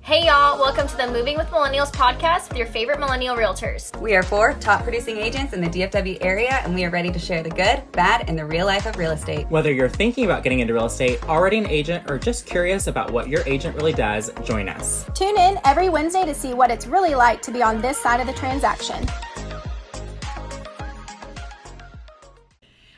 Hey y'all, welcome to the Moving with Millennials podcast with your favorite millennial realtors. We are 4 top producing agents in the DFW area, and we are ready to share the good, bad, and the real life of real estate. Whether you're thinking about getting into real estate, already an agent, or just curious about what your agent really does, join us. Tune in every Wednesday to see what it's really like to be on this side of the transaction.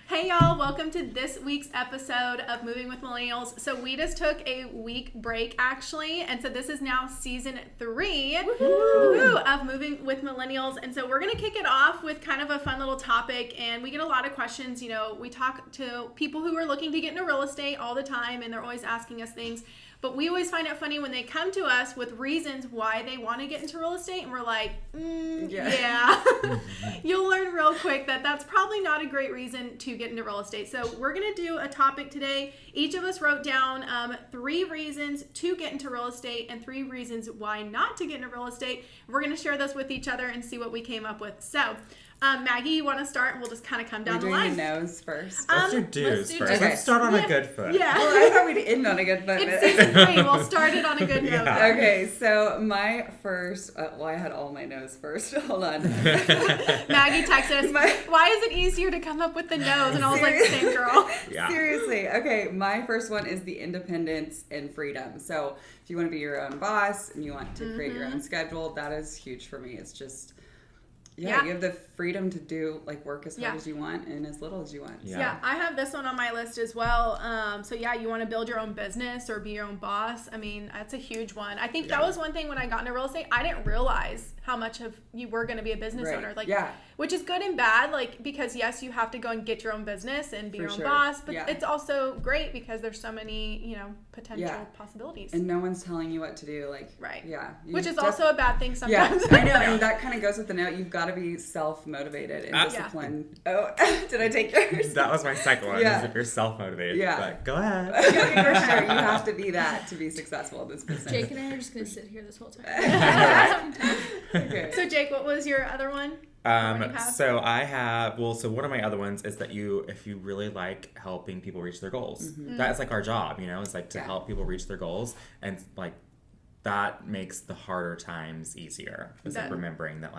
Hey y'all, welcome to this week's episode of Moving with Millennials. So we just took a week break actually, and so this is now season 3 of Moving with Millennials. And so we're gonna kick it off with kind of a fun little topic, and we get a lot of questions. You know, we talk to people who are looking to get into real estate all the time, and they're always asking us things. But we always find it funny when they come to us with reasons why they want to get into real estate, and we're like, yeah. You'll learn real quick that that's probably not a great reason to get into real estate. So we're going to do a topic today. Each of us wrote down 3 reasons to get into real estate and 3 reasons why not to get into real estate. We're going to share those with each other and see what we came up with. So Maggie, you want to start? And we'll just kind of come down the line. We're doing the nose first. Let's do do's first. Okay. Let's start on a good foot. Yeah. Well, I thought we'd end on a good foot. It's season 3. We'll start it on a good note. Yeah. Okay, so my first, I had all my nose first. Hold on. Maggie texted us, why is it easier to come up with the nose? And I was like, same girl. Yeah. Seriously. Okay, my first one is the independence and freedom. So if you want to be your own boss and you want to create your own schedule, that is huge for me. It's just... Yeah, you have the freedom to do work as hard as you want and as little as you want. Yeah, I have this one on my list as well. So yeah, you want to build your own business or be your own boss. I mean, that's a huge one. I think that was one thing when I got into real estate, I didn't realize how much of you were going to be a business owner. Which is good and bad, because yes, you have to go and get your own business and be your own boss, but it's also great because there's so many, potential possibilities. And no one's telling you what to do, right. Yeah. Which is also a bad thing sometimes. Yeah, I know, and that kind of goes with the note. You've got to be self-motivated and disciplined. Oh, did I take yours? That was my second one, is if you're self-motivated. Yeah. But go ahead. For sure, you have to be that to be successful in this business. Jake and I are just going to sit here this whole time. Okay. So Jake, what was your other one? So I have, so one of my other ones is that if you really like helping people reach their goals, that's our job, it's to help people reach their goals, and that makes the harder times easier. It's remembering that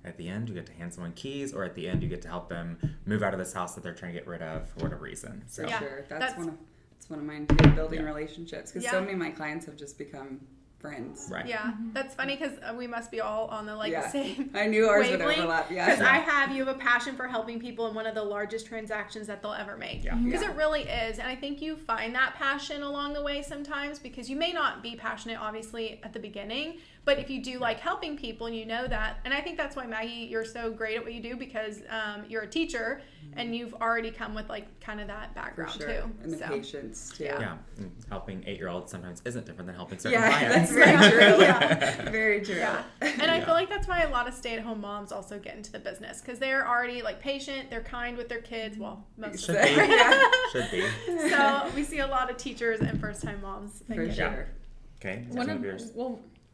at the end you get to hand someone keys, or at the end you get to help them move out of this house that they're trying to get rid of for whatever reason. So For sure. That's one of mine too, building relationships, because so many of my clients have just become friends. Right. Yeah, that's funny because we must be all on the same. I knew ours would wavelength, overlap. Yeah, because you have a passion for helping people in one of the largest transactions that they'll ever make. Yeah, because it really is, and I think you find that passion along the way sometimes, because you may not be passionate obviously at the beginning, but if you do like helping people and you know that, and I think that's why Maggie, you're so great at what you do, because you're a teacher and you've already come with kind of that background too, and the patience too. Yeah, and helping 8-year-olds sometimes isn't different than helping certain clients. That's very true. Very true. Yeah. And I feel like that's why a lot of stay-at-home moms also get into the business, because they're already patient, they're kind with their kids. Well, most of them. Should be. So we see a lot of teachers and first-time moms. For sure. Okay.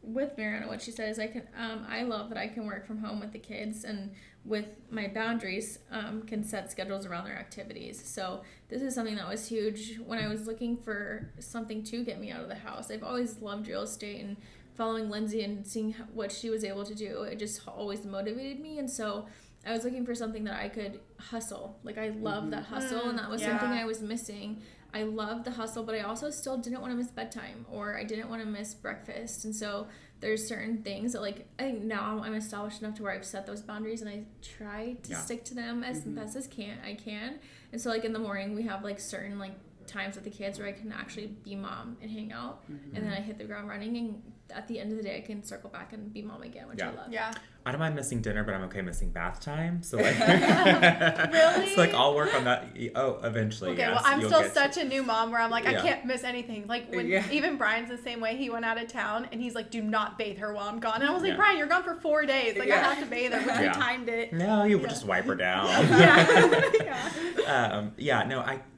With Mariana, what she said is I love that I can work from home with the kids, and with my boundaries, can set schedules around their activities. So this is something that was huge when I was looking for something to get me out of the house. I've always loved real estate, and following Lindsay and seeing what she was able to do, it just always motivated me. And so I was looking for something that I could hustle. I love that hustle, and that was something I was missing. I loved the hustle, but I also still didn't want to miss bedtime, or I didn't want to miss breakfast. And so there's certain things that I think now I'm established enough to where I've set those boundaries, and I try to stick to them as best as I can. And so in the morning we have certain times with the kids where I can actually be mom and hang out, and then I hit the ground running, and at the end of the day I can circle back and be mom again, which I love. Yeah. I don't mind missing dinner, but I'm okay missing bath time. So Really? So I'll work on that. Oh, eventually. Okay. Yes, Well, I'm still such a new mom where I'm I can't miss anything. When Yeah. even Brian's the same way. He went out of town and he's do not bathe her while I'm gone. And I was Brian, you're gone for 4 days. I have to bathe her. But we timed it. No, you would just wipe her down.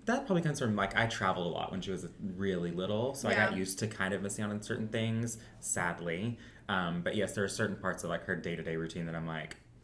That probably comes from I traveled a lot when she was really little, so I got used to kind of missing out on certain things, sadly. But yes, there are certain parts of her day-to-day routine that I'm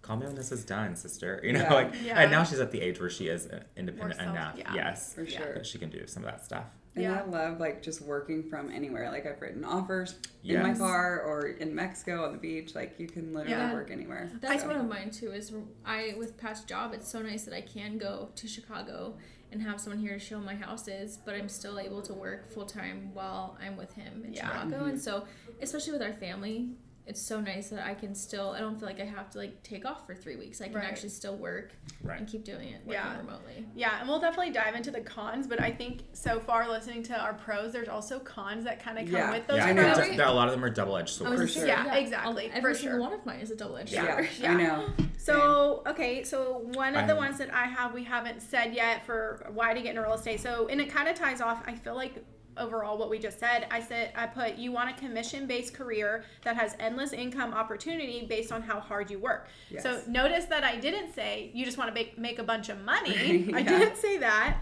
call me when this is done, sister. And now she's at the age where she is independent enough, yes, for sure, that she can do some of that stuff. And I love like just working from anywhere. Like I've written offers in my car or in Mexico on the beach. Like you can literally work anywhere. That's one of mine too. Is with Pat's job, it's so nice that I can go to Chicago and have someone here to show my houses, but I'm still able to work full time while I'm with him in Chicago. And so, especially with our family, it's so nice that I can still, I don't feel like I have to like take off for 3 weeks. I can actually still work and keep doing it working remotely. Yeah, and we'll definitely dive into the cons, but I think so far listening to our pros, there's also cons that kind of come with those pros. A lot of them are double-edged swords. For sure. Yeah, exactly. Every single one of mine is a double-edged sword. Yeah, I know. So, okay, so one of the ones that I have, we haven't said yet for why to get into real estate. So, and it kind of ties off, I feel like, overall what we just said. I put you want a commission-based career that has endless income opportunity based on how hard you work. So notice that I didn't say you just want to make a bunch of money. I didn't say that.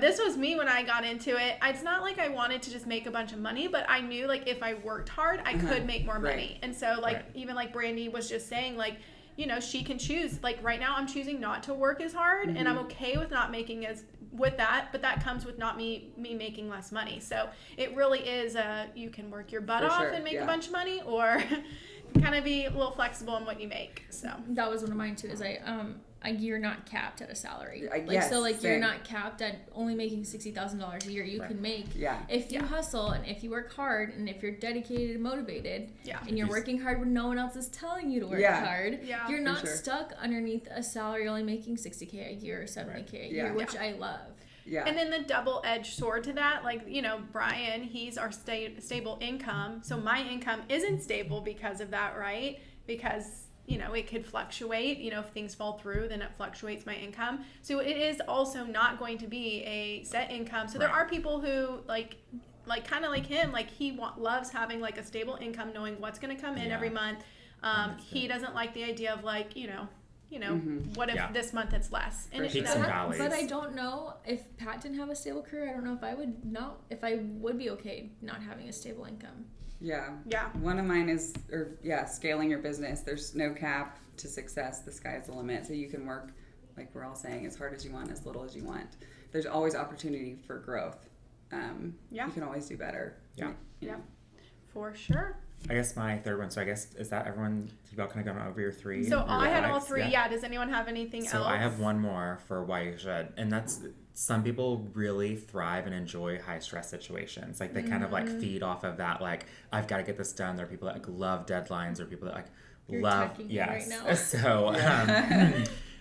This was me when I got into it. It's not like I wanted to just make a bunch of money, but I knew like if I worked hard I could make more money. And so like even like Brandie was just saying, like, she can choose. Like right now I'm choosing not to work as hard, and I'm okay with not making with that, but that comes with not me making less money. So it really is you can work your butt off and make a bunch of money, or kind of be a little flexible in what you make. So that was one of mine too, is you're not capped at a salary. Same. You're not capped at only making $60,000 a year. You can make if you hustle and if you work hard and if you're dedicated and motivated and you're working hard when no one else is telling you to work hard. You're not stuck underneath a salary only making $60K a year or $70K a year, which I love. Yeah. And then the double-edged sword to that, like, Brian, he's our stable income. So my income isn't stable because of that, right? Because it could fluctuate. If things fall through, then it fluctuates my income. So it is also not going to be a set income. So there are people who like kind of like him, like he loves having like a stable income, knowing what's going to come in every month. He doesn't like the idea of like, what if this month it's less? And peaks and valleys. But I don't know if Pat didn't have a stable career. I don't know if I would be okay not having a stable income. Yeah. One of mine is, scaling your business. There's no cap to success. The sky's the limit. So you can work, like we're all saying, as hard as you want, as little as you want. There's always opportunity for growth. You can always do better. Yeah. For sure. I guess my third one. So I guess, is that everyone? You've all kind of gone over your three. So I had all three. Yeah. Does anyone have anything else? So I have one more for why you should, and that's some people really thrive and enjoy high stress situations. Like they kind of like feed off of that. Like I've got to get this done. There are people that like love deadlines, or people that like love. Right now. So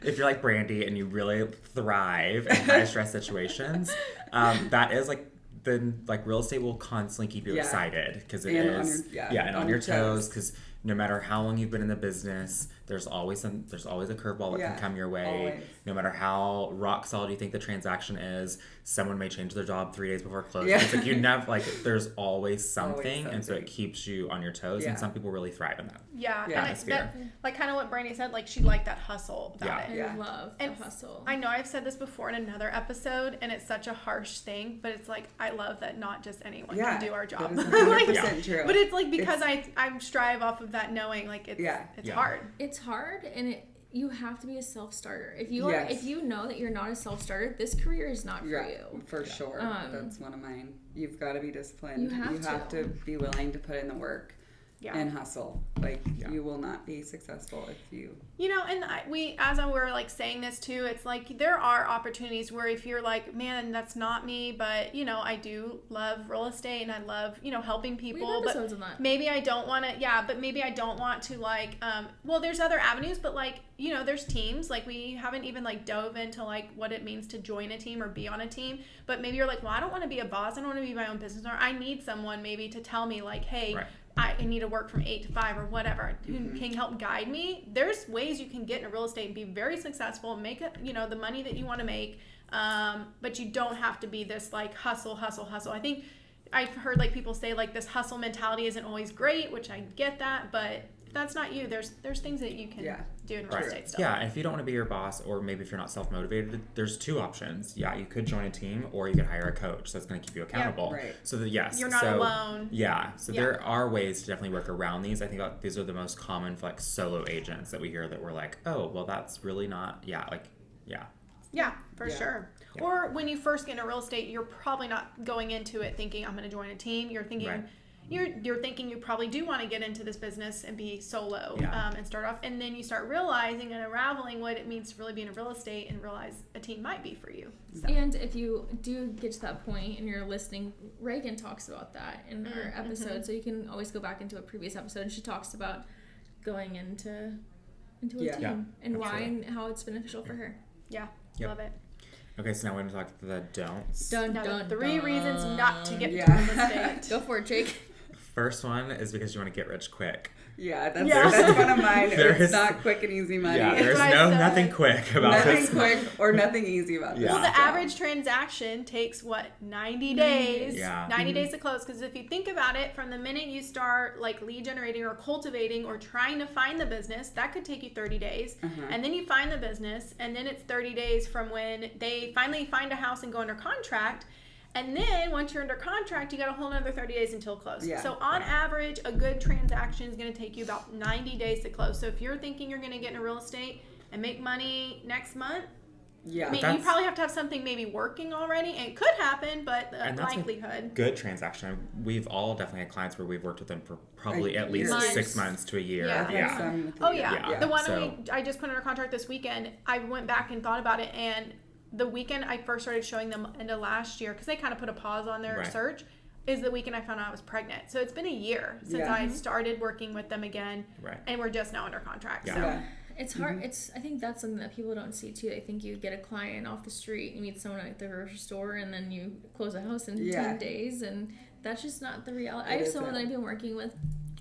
if you're like Brandie and you really thrive in high stress situations, that is like. Then like real estate will constantly keep you excited because it is and on your toes, because no matter how long you've been in the business, there's always a curveball that can come your way. Always. No matter how rock solid you think the transaction is, someone may change their job 3 days before closing. It's like you never there's always something, and so it keeps you on your toes. And some people really thrive in that. And like kind of what Brandie said, like she liked that hustle about it. I love the hustle. I know I've said this before in another episode, and it's such a harsh thing, but it's like I love that not just anyone can do our job. That is 100% true. But it's like because I strive off of that, knowing like it's hard. It's hard, and you have to be a self-starter. If you know that you're not a self-starter, this career is not for you. For sure. That's one of mine. You've got to be disciplined. You have to be willing to put in the work and hustle. You will not be successful if you... and as we're like saying this too, it's like there are opportunities where if you're like, man, that's not me, but I do love real estate and I love, helping people. We have episodes on that. Maybe I don't want to, but maybe I don't want to like, there's other avenues, but like, there's teams. Like we haven't even like dove into like what it means to join a team or be on a team. But maybe you're like, well, I don't want to be a boss. I don't want to be my own business owner. I need someone maybe to tell me like, hey, I need to work from 8 to 5 or whatever, who can help guide me. There's ways you can get into real estate and be very successful, make it, the money that you want to make. But you don't have to be this like hustle. I think I've heard like people say like this hustle mentality isn't always great, which I get that, but if that's not you, there's things that you can do in real estate stuff. Yeah, if you don't want to be your boss, or maybe if you're not self-motivated, there's 2 options. Yeah, you could join a team, or you could hire a coach that's going to keep you accountable. So you're not alone. Yeah, so there are ways to definitely work around these. I think these are the most common for like solo agents that we hear that we're like, oh, well, that's really not. Yeah, for Yeah. sure. Yeah. Or when you first get into real estate, you're probably not going into it thinking I'm going to join a team. You're thinking Right. you're thinking you probably do want to get into this business and be solo Yeah. and start off, and then you start realizing and unraveling what it means to really be in real estate and realize a team might be for you. So. And if you do get to that point and you're listening, Reagan talks about that in her episode, so you can always go back into a previous episode, and she talks about going into a team Yeah, and why absolutely. and how it's beneficial for her. Yeah, Yep. love it. Okay, so now we're going to talk the don'ts. Dun, Now, dun, the 3 reasons not to get Yeah. into real estate. Go for it, Jake. First one is because you want to get rich quick. Yeah, that's one of mine. There's- It's not quick and easy money. Yeah, there's what I said. nothing quick about Nothing this. quick or nothing easy about this. Yeah. Well, the job. average transaction takes 90 days? Yeah. 90 days to close. Because if you think about it, from the minute you start like lead generating or cultivating or trying to find the business, that could take you 30 days. And then you find the business, and then it's 30 days from when they finally find a house and go under contract. And then once you're under contract, you got a whole another 30 days until close. Yeah. So on average, a good transaction is going to take you about 90 days to close. So if you're thinking you're going to get into real estate and make money next month, Yeah. I mean, you That's- probably have to have something maybe working already, and it could happen, but the And that's a likelihood. good transaction. We've all definitely had clients where we've worked with them for probably A at least year. 6 months to a year. Yeah. I've had some with Oh you. yeah. Yeah. The one So- I just put under contract this weekend. I went back and thought about it, and the weekend I first started showing them into last year, because they kind of put a pause on their Right. search, is the weekend I found out I was pregnant. So it's been a year since Yeah. I started working with them again, Right. and we're just now under contract. Yeah. So Yeah. It's hard. I think that's something that people don't see too. I think you get a client off the street, you meet someone at the grocery store, and then you close a house in Yeah. 10 days, and that's just not the reality. I It have isn't. someone that I've been working with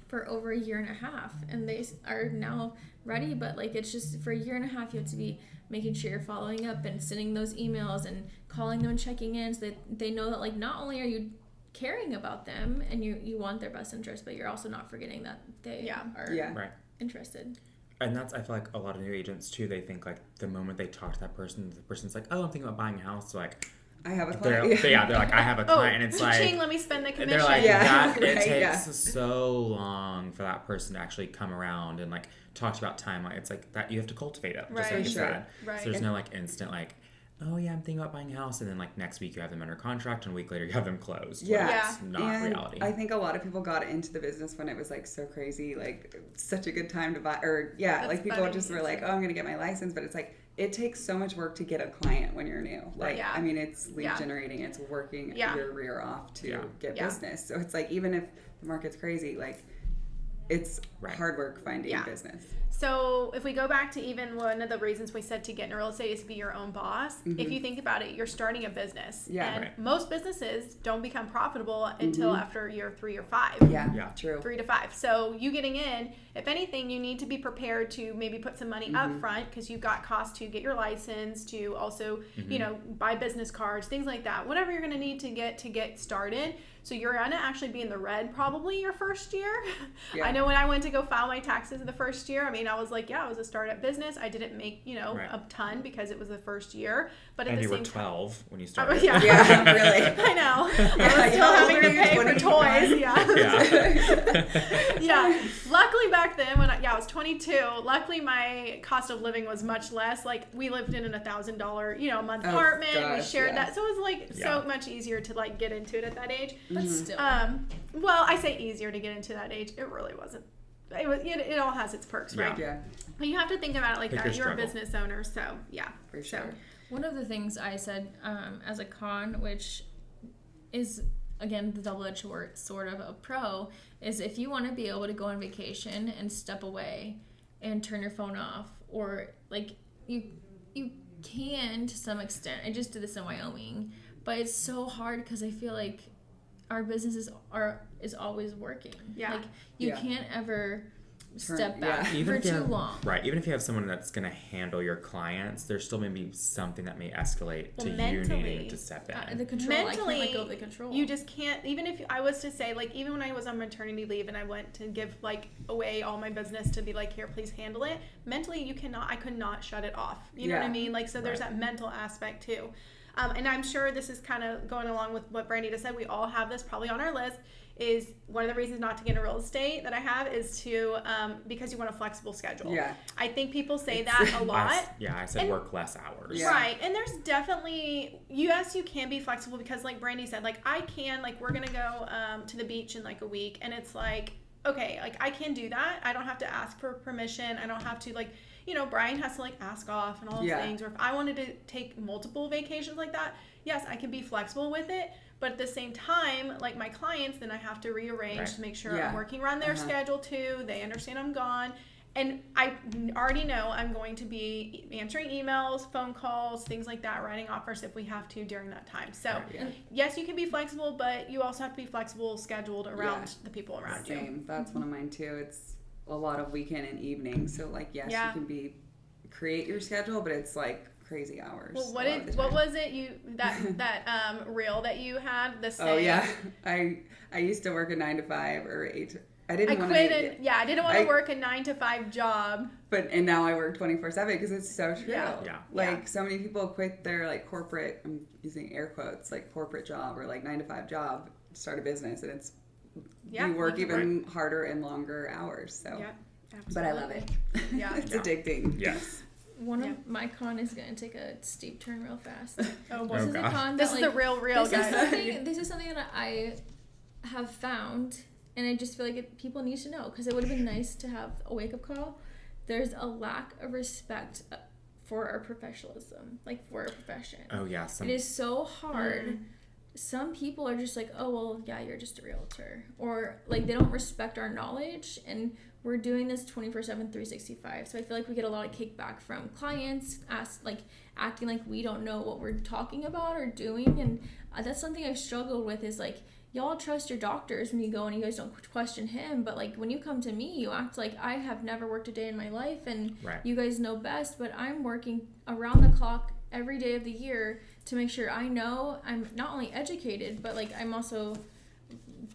for over a year and a half, and they are now ready, but like it's just for a year and a half you have to be making sure you're following up and sending those emails and calling them and checking in, so that they know that like not only are you caring about them and you want their best interest, but you're also not forgetting that they Yeah. are Yeah. Right. interested. And that's, I feel like a lot of new agents too, they think like the moment they talk to that person, the person's like, oh, I'm thinking about buying a house. So like, I have a they're, client. they're like, I have a Oh, client. And it's like, ching, let me spend the commission. they're like, Yeah, that, it right, takes yeah. so long for that person to actually come around and like talk to you about timeline. It's like that you have to cultivate it, just Right. like you Sure. said. Right. So there's no like instant like, oh yeah, I'm thinking about buying a house, and then like next week you have them under contract, and a week later you have them closed. Yeah. Like, it's not And reality. I think a lot of people got into the business when it was like so crazy, like such a good time to buy, or That's like people funny. just were like, oh, I'm gonna get my license, but it's like it takes so much work to get a client when you're new. Like, Yeah. I mean, it's lead Yeah. generating, it's working Yeah. your rear off to Yeah. get Yeah. business. So it's like even if the market's crazy, like it's Right. hard work finding Yeah. business. So if we go back to even one of the reasons we said to get into real estate is to be your own boss. If you think about it, you're starting a business. Yeah. And Right. most businesses don't become profitable until after year 3 or 5. Yeah, Yeah. true. 3 to 5. So you getting in, if anything, you need to be prepared to maybe put some money up front, because you've got costs to get your license, to also, you know, buy business cards, things like that. Whatever you're going to need to get started. So you're going to actually be in the red probably your first year. Yeah. I know when I went to go file my taxes the first year, I mean, I was like, yeah, it was a startup business. I didn't make, you know, Right. a ton because it was the first year. But at and the you were same time, 12 when you I started. was, yeah. Yeah, really. I know. I Yeah, was still how having old to are you? pay for 25? toys. Yeah. Yeah. Yeah. Luckily back then when I was 22, luckily my cost of living was much less. Like we lived in an $1,000, you know, a month Oh, apartment. We gosh, shared yeah. that. So it was like Yeah. so much easier to like get into it at that age. But still. Well, I say easier to get into that age. It really wasn't. It all has its perks, Yeah. right? Yeah, But you have to think about it like Pick that. your You're a struggle. business owner, so yeah. for So, sure. One of the things I said as a con, which is again the double-edged sword of a pro, is if you want to be able to go on vacation and step away and turn your phone off, or like you can to some extent. I just did this in Wyoming, but it's so hard because I feel like our businesses is always working. Yeah. Like you Yeah. can't ever step yeah. back Even for if you too have, long. Right. Even if you have someone that's going to handle your clients, there's still maybe something that may escalate Well, to you mentally, needing to step in. The control. I mentally, can't let go of the control. you just can't. Even if I was to say, like, even when I was on maternity leave and I went to give like away all my business to be like, here, please handle it. Mentally, you cannot. I could not shut it off. You know what I Yeah. mean? Like, so there's Right. that mental aspect too. And I'm sure this is kind of going along with what Brandie just said. We all have this probably on our list. Is one of the reasons not to get into real estate that I have is to because you want a flexible schedule. Yeah. I think people say that a lot. I said work less hours. Yeah. Right. And there's definitely, yes, you can be flexible because like Brandie said, like I can, like we're going to go to the beach in like a week, and it's like, okay, like I can do that. I don't have to ask for permission. I don't have to like, Brian has to like ask off and all those things. Or if I wanted to take multiple vacations like that, yes, I can be flexible with it. But at the same time, like my clients, then I have to rearrange to make sure I'm working around their schedule too. They understand I'm gone. And I already know I'm going to be answering emails, phone calls, things like that, writing offers if we have to during that time. So yes, you can be flexible, but you also have to be flexible, scheduled around the people around you. That's one of mine too. It's a lot of weekend and evening. So like, yes, you can create your schedule, but it's like crazy hours. Well, what was it that reel that you had? The same. Oh yeah, I used to work a 9 to 5 or 8. I didn't want to work a 9 to 5 job. And now I work 24/7 because it's so true. Yeah. So many people quit their like corporate, I'm using air quotes, like corporate job or like 9 to 5 job to start a business, and it's you work even harder and longer hours. So but I love it. Yeah. It's addicting. Yes. One of my con is going to take a steep turn real fast. This is a con. This is the real, guys. This is something that I have found, and I just feel like people need to know because it would have been nice to have a wake-up call. There's a lack of respect for our professionalism, like for our profession. Oh, yeah. It is so hard. Some people are just like, oh, well, yeah, you're just a realtor. Or, like, they don't respect our knowledge, and we're doing this 24/7, 365. So I feel like we get a lot of kickback from clients, acting like we don't know what we're talking about or doing. And that's something I've struggled with is, like, y'all trust your doctors when you go and you guys don't question him. But, like, when you come to me, you act like I have never worked a day in my life, and you guys know best. But I'm working around the clock every day of the year to make sure I know I'm not only educated, but like I'm also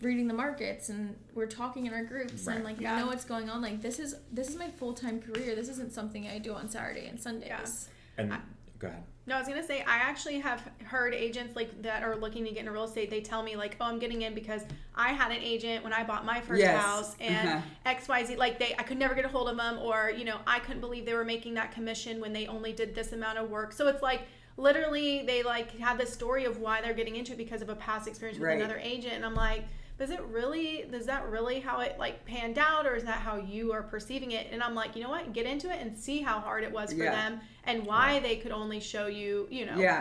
reading the markets, and we're talking in our groups and like we know what's going on. Like this is my full-time career. This isn't something I do on Saturday and Sundays. And go ahead. No, I was gonna say I actually have heard agents like that are looking to get into real estate. They tell me like, oh, I'm getting in because I had an agent when I bought my first house and XYZ. Like I could never get a hold of them, or I couldn't believe they were making that commission when they only did this amount of work. So it's like literally they like have this story of why they're getting into it because of a past experience with another agent, and I'm like, is that really how it like panned out, or is that how you are perceiving it? And I'm like, you know what, get into it and see how hard it was for them and why they could only show you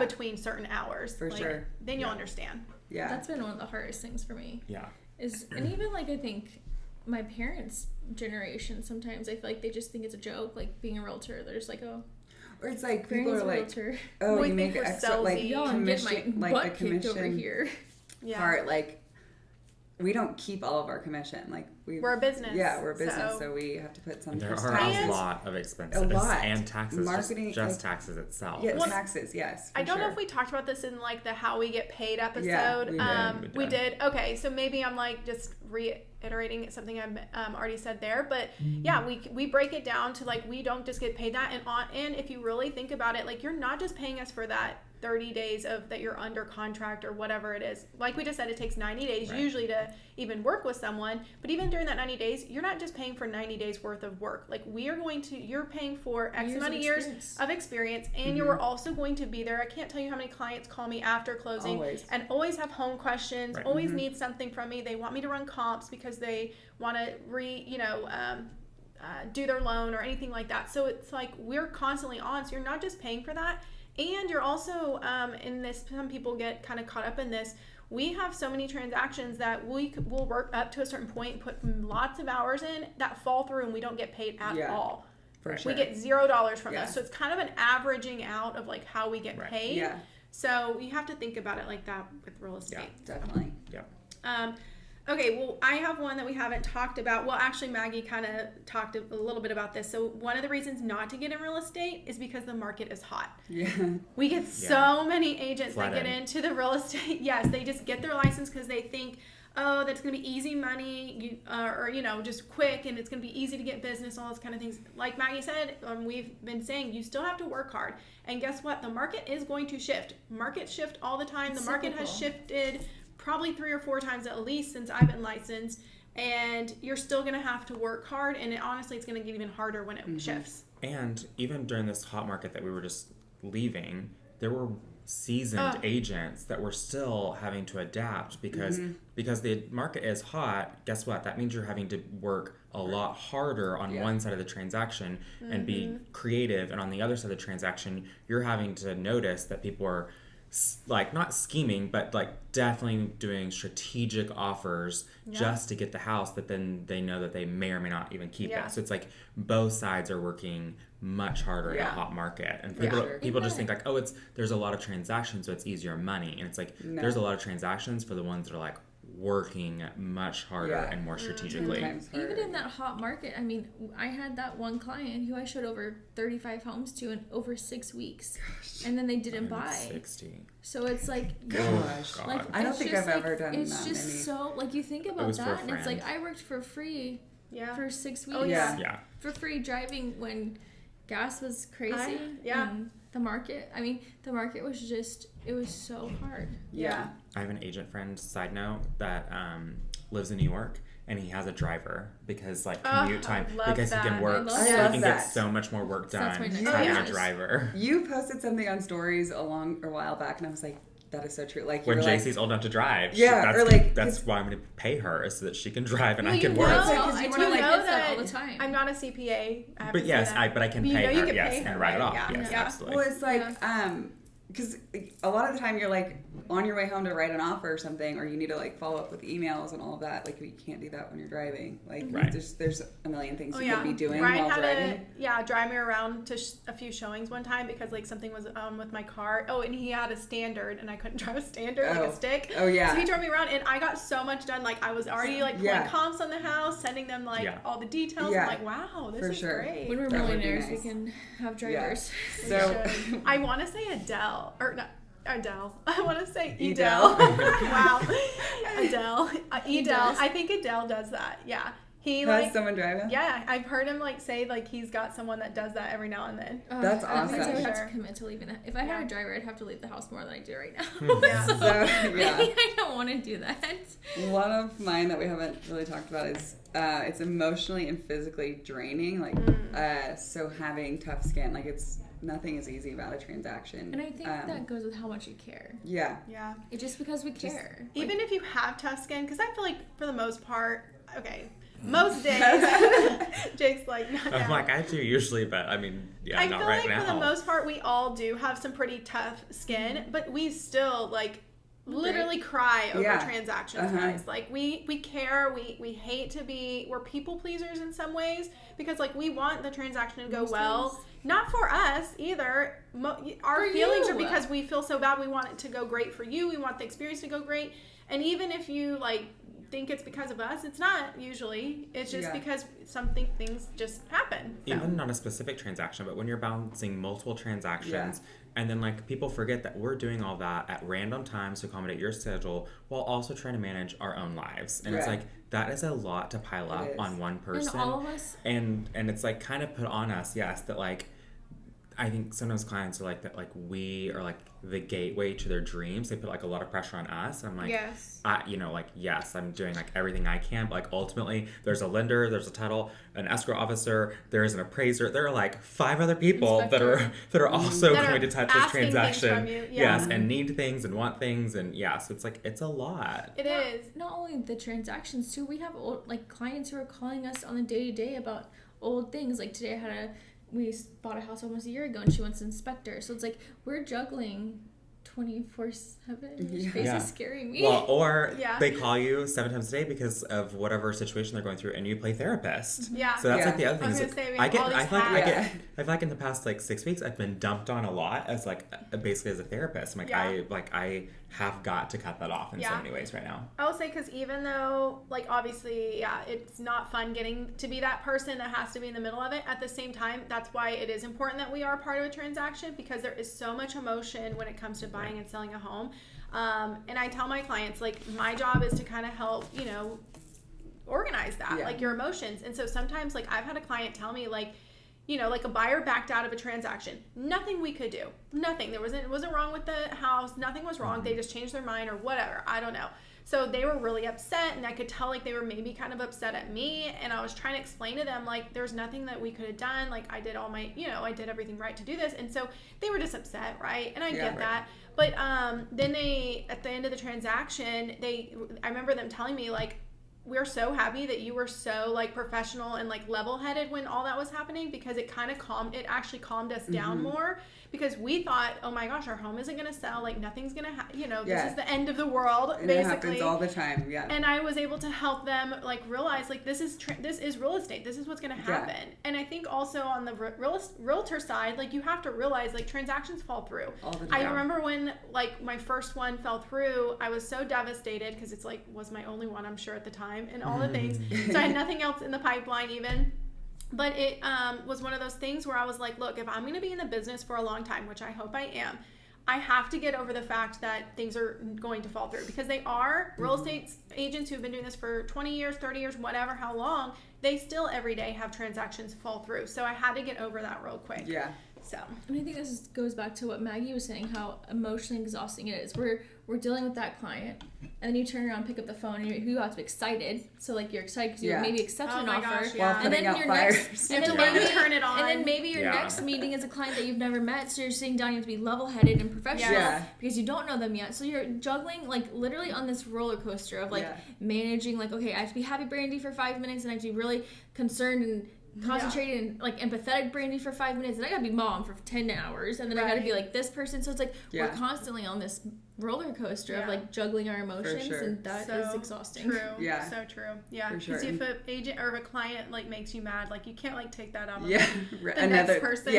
between certain hours for sure. Then you'll understand. That's been one of the hardest things for me. And even like I think my parents' generation, sometimes I feel like they just think it's a joke, like being a realtor. They're just like, oh, or it's like people are like, realtor. oh, you make extra like commission, like the commission over here. part, like we don't keep all of our commission. Like we're a business. Yeah, we're a business, so we have to put some. There are a lot of expenses. A lot. And taxes. Marketing, just taxes itself. Yeah, taxes. Yes. I don't know if we talked about this in like the how we get paid episode. Yeah, we did. Okay, so maybe I'm like just reiterating something I've already said there, but yeah, we break it down to like we don't just get paid that, and if you really think about it, like you're not just paying us for that 30 days of that you're under contract or whatever it is. Like we just said, it takes 90 days usually to even work with someone. But even during that 90 days, you're not just paying for 90 days worth of work. Like you're paying for X amount of years of experience, and you're also going to be there. I can't tell you how many clients call me after closing and always have home questions, always need something from me. They want me to run comps because they want to do their loan or anything like that. So it's like we're constantly on. So you're not just paying for that. And you're also in this, some people get kind of caught up in this. We have so many transactions that will work up to a certain point, put lots of hours in that fall through, and we don't get paid at all. For sure. We get $0 from this. So it's kind of an averaging out of like how we get paid. Yeah. So you have to think about it like that with real estate. Yeah, definitely. Yeah. Okay, well, I have one that we haven't talked about. Well, actually, Maggie kind of talked a little bit about this. So one of the reasons not to get in real estate is because the market is hot. Yeah. We get so many agents that Flooded. get into the real estate. Yes, they just get their license because they think, oh, that's going to be easy money, or, you know, just quick, and it's going to be easy to get business, all those kind of things. Like Maggie said, we've been saying, you still have to work hard. And guess what? The market is going to shift. Markets shift all the time. The market has shifted probably 3 or 4 times at least since I've been licensed, and you're still going to have to work hard, and honestly, it's going to get even harder when it shifts. And even during this hot market that we were just leaving, there were seasoned agents that were still having to adapt because the market is hot. Guess what? That means you're having to work a lot harder on one side of the transaction and be creative, and on the other side of the transaction, you're having to notice that people are like not scheming, but like definitely doing strategic offers just to get the house that then they know that they may or may not even keep it. So it's like both sides are working much harder in a hot market, and people just think like, oh, there's a lot of transactions, so it's easier money, and it's like there's a lot of transactions for the ones that are like working much harder and more strategically. Even in that hot market, I mean, I had that one client who I showed over 35 homes to in over 6 weeks, and then they didn't buy. 60. So it's like, Gosh. like I don't it's think just I've like, ever done it's that just many. so like you think about was for a that, and it's friend. like I worked for free for 6 weeks. Oh, yeah. Yeah. For free driving when gas was crazy. Yeah. And the market, I mean, the market was just, it was so hard. Yeah. I have an agent friend, side note, that lives in New York, and he has a driver because like commute time, love because he that. can work, I so love he that. can get so much more work So that's done my next having a business. driver. You posted something on stories a while back, and I was like, that is so true. Like When you're like, JC's old enough to drive, Yeah, or like- that's why I'm going to pay her, is so that she can drive and Well, I can you work. know- Because I you tell wanna, my like, kids that all the time. I'm not a CPA. I have But to yes, say that. but I can You pay know you her, can yes, pay and her, write it right? off. Yeah. Yes, Yeah. absolutely. well, it's like, because a lot of the time you're like on your way home to write an offer or something, or you need to like follow up with emails and all of that. Like you can't do that when you're driving. Like there's a million things you could be doing Ryan while had driving. drive me around to a few showings one time because like something was with my car. Oh, and he had a standard, and I couldn't drive a standard like a stick. Oh yeah. So he drove me around, and I got so much done. Like I was already like pulling comps on the house, sending them like all the details. Yeah. I'm like, wow, this For is sure. great. When we're That would be millionaires, nice. we can have drivers. So I want to say Adele or not. Adele. I want to say Edel. Wow. Adele. Edel. I think Adele does that. Yeah. He has like someone driving? yeah, I've heard him like say like he's got someone that does that every now and then. That's I think I awesome. would have Sure. to commit to leaving that. If I had a driver, I'd have to leave the house more than I do right now. Yeah. So, So, yeah. maybe I don't want to do that. One of mine that we haven't really talked about is it's emotionally and physically draining. Like so having tough skin, like nothing is easy about a transaction. And I think that goes with how much you care. Yeah. Yeah. It's just because we care. Even if you have tough skin, because I feel like for the most part, most days, Jake's like, not I'm now. like, I do usually, but I mean, yeah, I not feel right like now. for the most part, we all do have some pretty tough skin, but we still like literally cry over transactions, guys. Like we care, we hate to be, we're people pleasers in some ways because like we want the transaction to go well. Not for us either. Our For feelings you. are because we feel so bad. We want it to go great for you. We want the experience to go great. And even if you like think it's because of us, it's not usually. It's just because things just happen. So. Even not a specific transaction, but when you're balancing multiple transactions, and then like people forget that we're doing all that at random times to accommodate your schedule while also trying to manage our own lives. And it's like that is a lot to pile up on one person. And all of us. And it's like kind of put on us, yes, that like I think sometimes clients are like that, like we are like the gateway to their dreams. They put like a lot of pressure on us. And I'm like, yes, I'm doing like everything I can. But like ultimately, there's a lender, there's a title, an escrow officer, there's an appraiser. There are like 5 other people that are also That are going to touch this asking things transaction. from you. Yes, and need things and want things, and so it's like it's a lot. It is. Not only the transactions too, we have old, like clients who are calling us on the day-to-day about old things. Like today we bought a house almost a year ago and she wants an inspector. So it's like we're juggling 24/7. Face is scaring me. Well, or they call you 7 times a day because of whatever situation they're going through, and you play therapist. Yeah. So that's like the other thing. I was Is gonna say, we I have all these feel like in the past like 6 weeks, I've been dumped on a lot as like basically as a therapist. I'm like I have got to cut that off in so many ways right now. I will say, because even though, like, obviously, it's not fun getting to be that person that has to be in the middle of it, at the same time, that's why it is important that we are part of a transaction, because there is so much emotion when it comes to buying and selling a home. And I tell my clients, like, my job is to kind of help, you know, organize that, like, your emotions. And so sometimes, like, I've had a client tell me, like, you know, like a buyer backed out of a transaction. Nothing we could do. Nothing. It wasn't wrong with the house. Nothing was wrong. They just changed their mind or whatever. I don't know. So they were really upset, and I could tell, like, they were maybe kind of upset at me. And I was trying to explain to them, like, there's nothing that we could have done. Like, I did all my, you know, I did everything right to do this. And so they were just upset, right? And I get that. But then they, at the end of the transaction, I remember them telling me, like, we're so happy that you were so, like, professional and, like, level-headed when all that was happening, because it kind of actually calmed us down more, because we thought, oh my gosh, our home isn't going to sell, like, nothing's going to you know, this is the end of the world, and basically. It happens all the time, and I was able to help them, like, realize, like, this is real estate, this is what's going to happen. And I think also on the realtor side, like, you have to realize, like, transactions fall through. All the time. I remember when, like, my first one fell through, I was so devastated, because it's, like, was my only one, I'm sure, at the time, and all the things. So I had nothing else in the pipeline even. But it was one of those things where I was like, look, if I'm going to be in the business for a long time, which I hope I am, I have to get over the fact that things are going to fall through, because they are real estate agents who've been doing this for 20 years, 30 years, whatever, how long, they still every day have transactions fall through. So I had to get over that real quick. Yeah. So. And I think goes back to what Maggie was saying, how emotionally exhausting it is. We're dealing with that client, and then you turn around, pick up the phone, and you have to be excited. So, like, you're excited because you maybe accepted an offer, and then your next, and then maybe turn it on, and then maybe your next meeting is a client that you've never met. So you're sitting down, you have to be level-headed and professional because you don't know them yet. So you're juggling, like, literally on this roller coaster of, like, managing, like, okay, I have to be happy Brandie for 5 minutes, and I have to be really concerned and concentrated and, like, empathetic Brandie for 5 minutes, and I gotta be mom for 10 hours, and then I gotta be like this person. So it's like we're constantly on this roller coaster of, like, juggling our emotions, and that is exhausting. True. Yeah. So true. Yeah. Because if an agent or a client, like, makes you mad, like, you can't, like, take that out on the next person.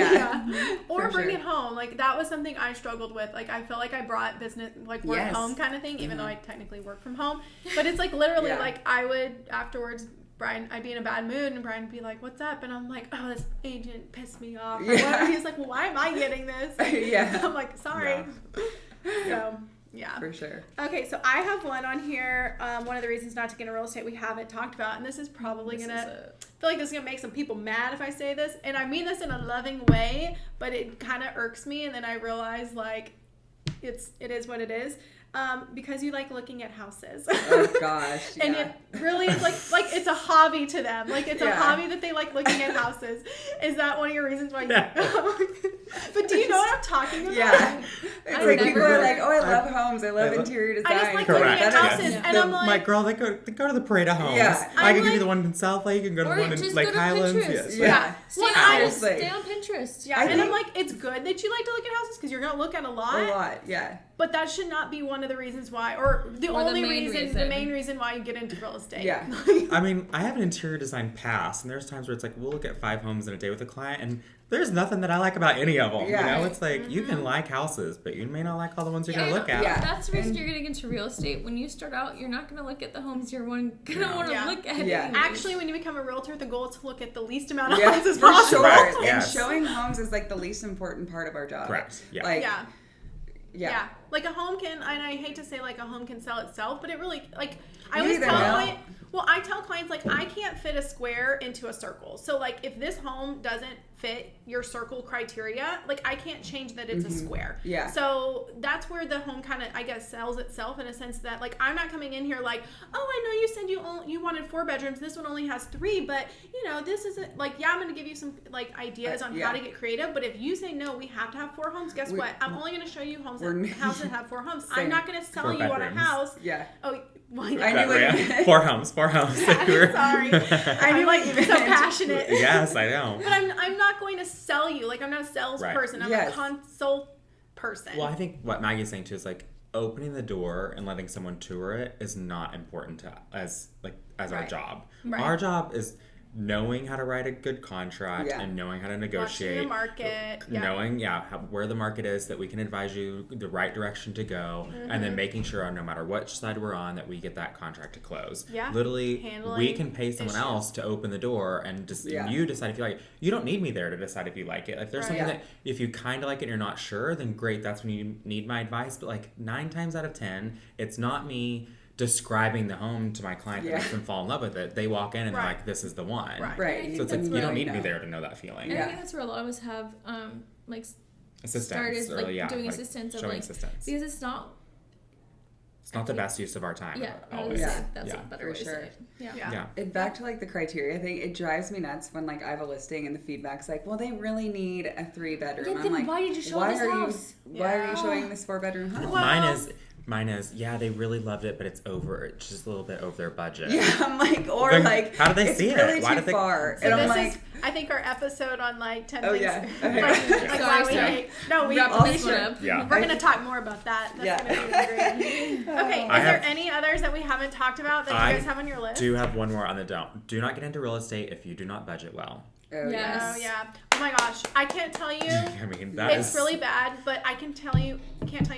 Or bring it home. Like, that was something I struggled with. Like, I feel like I brought business, like, work home kind of thing, even though I technically work from home. But it's, like, literally like I would afterwards, Brian, I'd be in a bad mood, and Brian would be like, what's up? And I'm like, oh, this agent pissed me off. Or whatever. He's like, well, why am I getting this? I'm like, sorry. So, for sure. Okay, so I have one on here. One of the reasons not to get into real estate we haven't talked about, and this is probably I feel like this is gonna make some people mad if I say this, and I mean this in a loving way, but it kind of irks me, and then I realize, like, it is what it is. Because you like looking at houses. Oh gosh. And it really is like it's a hobby to them. Like, it's a hobby that they like looking at houses. Is that one of your reasons why you But do you know what I'm talking about? Yeah. It's like people are like, oh, I love homes. I love interior design. I just like looking at houses. And I'm like, my girl, they go to the parade of homes. Yeah. I can give you the one in South Lake, you can go to the one in Lake Highlands. Stay on Pinterest. Yeah. And I'm like, it's good that you like to look at houses because you're gonna look at a lot. Yeah. But that should not be one of the reasons why, or the main reason why you get into real estate. Yeah. I mean, I have an interior design pass, and there's times where it's like, we'll look at 5 homes in a day with a client, and there's nothing that I like about any of them. Yeah. You know, it's like, you can like houses, but you may not like all the ones you're going to look at. Yeah. That's the reason you're getting into real estate. When you start out, you're not going to look at the homes you're going to want to look at. Yeah. Actually, when you become a realtor, the goal is to look at the least amount of homes as possible. Sure. And showing homes is, like, the least important part of our job. Correct. Yeah. Like, yeah. Like, a home can, and I hate to say, like, a home can sell itself, but it really, like, I always tell clients, like, I can't fit a square into a circle. So, like, if this home doesn't fit your circle criteria, like, I can't change that it's a square. Yeah. So that's where the home kind of, I guess, sells itself, in a sense that, like, I'm not coming in here like, oh, I know you said you wanted 4 bedrooms. This one only has 3, but, you know, this isn't, like, I'm going to give you some, like, ideas on how to get creative. But if you say, no, we have to have 4 homes, guess what? I'm only going to show you houses that have 4 homes. I'm not going to sell you on a house. Yeah. Oh, well, I knew what you meant. 4 homes. Sorry. I'm, like, so passionate. Yes, I know. But I'm not going to sell you. Like, I'm not a salesperson. I'm a consult person. Well, I think what Maggie's saying too is, like, opening the door and letting someone tour it is not important to as our job. Right. Our job is knowing how to write a good contract and knowing how to negotiate. Watching the market. Knowing, where the market is, that we can advise you the right direction to go, and then making sure no matter which side we're on that we get that contract to close. Yeah. Literally, Handling we can pay someone else to open the door and just you decide if you like it. You don't need me there to decide if you like it. If there's something that, if you kind of like it and you're not sure, then great, that's when you need my advice. But like 9 times out of 10, it's not me describing the home to my client that makes them fall in love with it. They walk in and they're like, this is the one. Right. So it's like, you don't need me there to know that feeling. And I think that's where a lot of us have like assistance, started like doing assistance of showing like assistance. because it's not the best use of our time. Yeah, always. That's a better way to say it. Yeah. And back to like the criteria thing, it drives me nuts when like I have a listing and the feedback's like, well, they really need a 3-bedroom. Yeah, I'm then like, why did you show this house? Why are you showing this 4-bedroom home? Mine is, they really loved it, but it's just a little bit over their budget. Yeah, I'm like, or then, like, how do they it's see really it? Why too did they? far. So and I'm this like, is, I think, our episode on like 10 oh things. yeah, like why we hate. No, we should. Yeah. We're gonna talk more about that. That's gonna be great. Okay, is there any others that we haven't talked about that you guys have on your list? Do have one more on the don't. Do not get into real estate if you do not budget well. oh Yes. Oh yeah. Oh my gosh. I can't tell you. I mean, It's really bad, but I can't tell you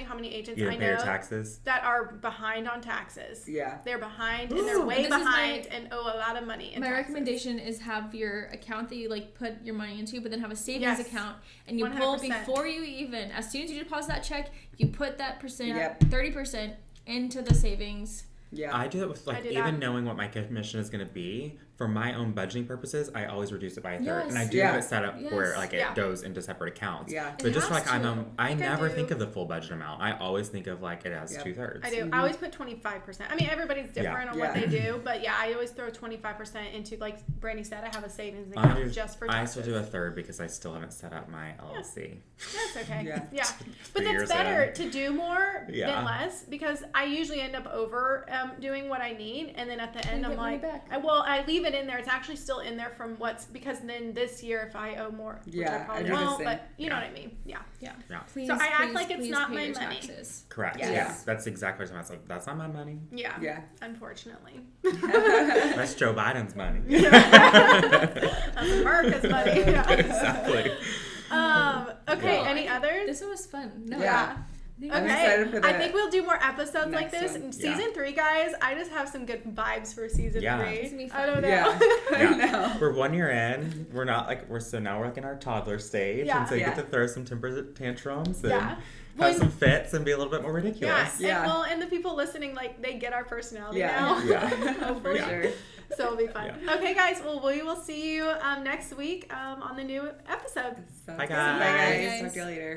how many agents You I didn't pay your know taxes. that are behind on taxes. Yeah. They're behind and they're way This is behind and owe a lot of money in My taxes. recommendation is have your account that you like put your money into, but then have a savings Yes. account, and you pull 100%. before you even. As soon as you deposit that check, you put that percent, Yep. 30% into the savings. Yeah. I do that with I do even that. knowing what my commission is going to be for my own budgeting purposes. I always reduce it by a third, Yes. and I do Yeah. have it set up where Yes. like it goes into separate accounts. Yeah. But It just has like I Like never I do. think of the full budget amount. I always think of like it as Yep. 2/3. I do. I always put 25%. I mean, everybody's different on what Yeah. they do, but yeah, I always throw 25% into, like Brandie said, I have a savings I account do- just for I taxes. still do a third because I still haven't set up my LLC. That's okay. Yeah. Yeah. But 3 that's years better in. to do more Yeah. than less, because I usually end up over doing what I need, and then at the end You I'm get money like, back. I leave it in there. It's actually still in there from because then this year if I owe more, which I Yeah, I probably do the won't, same. but you know what I mean. Yeah. Yeah. Yeah. Please, So I act please, like it's please not pay my your money. taxes. Correct. Yes. Yeah. That's exactly what I said. That's not my money. Yeah. Yeah. Unfortunately. That's Joe Biden's money. That's America's money. Yeah. Exactly. Okay, Yeah. any others? This one was fun. No, Yeah. I I'm Okay, excited for I the think we'll do more episodes like next this. one. Season 3, guys, I just have some good vibes for season Yeah. 3. It's gonna be I fun. don't know. Yeah. I know. We're 1 year in. We're not like now we're like in our toddler stage, Yeah. and so you Yeah. get to throw some temper tantrums and Yeah. have Well, some fits and be a little bit more Yeah, ridiculous. Yeah. And the people listening, like, they get our personality Yeah. now. Yeah. For Hopefully. sure. So it'll be fun. Yeah. Okay, guys, well, we will see you next week on the new episode. So, Bye, Bye, guys. guys. Talk to you later.